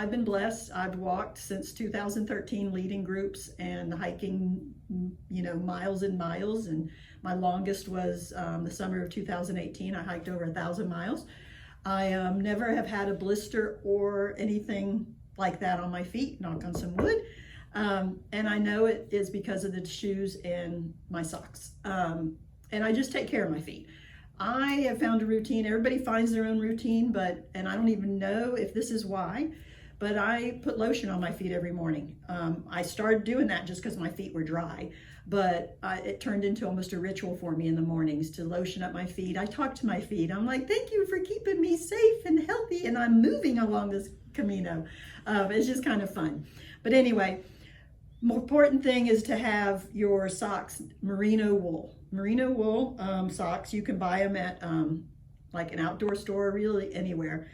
I've been blessed. I've walked since 2013, leading groups and hiking, miles and miles. And my longest was the summer of 2018. I hiked over 1,000 miles. I never have had a blister or anything like that on my feet, knock on some wood. And I know it is because of the shoes and my socks. And I just take care of my feet. I have found a routine. Everybody finds their own routine, and I don't even know if this is why, but I put lotion on my feet every morning. I started doing that just because my feet were dry, but it turned into almost a ritual for me in the mornings to lotion up my feet. I talk to my feet. I'm like, thank you for keeping me safe and healthy, and I'm moving along this Camino. It's just kind of fun. But anyway, more important thing is to have your socks merino wool. Merino wool socks, you can buy them at like an outdoor store, really anywhere.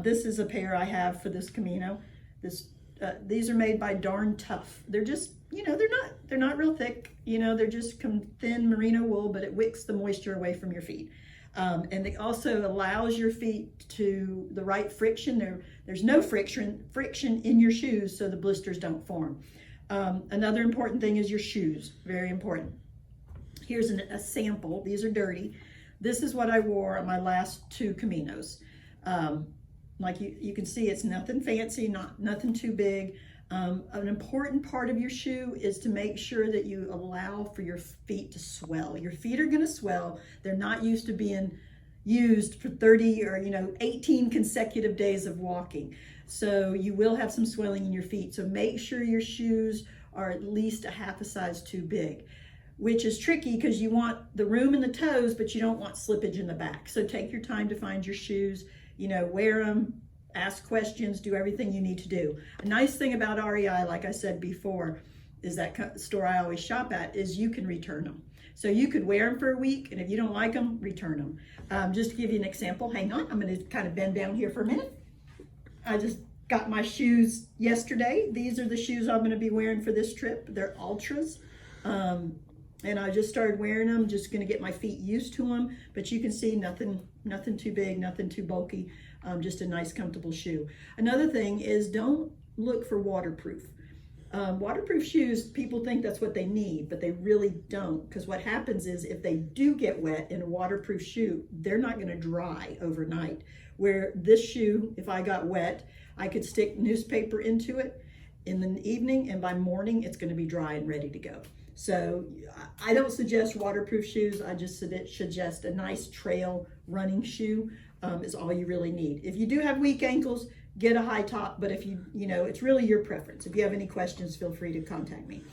This is a pair I have for this Camino. These are made by Darn Tough. They're just, they're not real thick. They're just thin merino wool, but it wicks the moisture away from your feet. And it also allows your feet to the right friction. There's no friction in your shoes, so the blisters don't form. Another important thing is your shoes, very important. Here's a sample. These are dirty. This is what I wore on my last 2 Caminos. Like you can see, it's nothing fancy, nothing too big. An important part of your shoe is to make sure that you allow for your feet to swell. Your feet are going to swell. They're not used to being used for 30 or 18 consecutive days of walking. So you will have some swelling in your feet. So make sure your shoes are at least a half a size too big, which is tricky because you want the room in the toes, but you don't want slippage in the back. So take your time to find your shoes, wear them, ask questions, do everything you need to do. A nice thing about REI, like I said before, is that store I always shop at, is you can return them. So you could wear them for a week, and if you don't like them, return them. Just to give you an example, hang on, I'm going to kind of bend down here for a minute. I just got my shoes yesterday. These are the shoes I'm going to be wearing for this trip. They're Ultras. And I just started wearing them, just going to get my feet used to them. But you can see nothing too big, nothing too bulky, just a nice, comfortable shoe. Another thing is don't look for waterproof. Waterproof shoes, people think that's what they need, but they really don't. Because what happens is if they do get wet in a waterproof shoe, they're not going to dry overnight. Where this shoe, if I got wet, I could stick newspaper into it in the evening, and by morning, it's going to be dry and ready to go. So I don't suggest waterproof shoes. I just suggest a nice trail running shoe is all you really need. If you do have weak ankles, get a high top, but if it's really your preference. If you have any questions, feel free to contact me.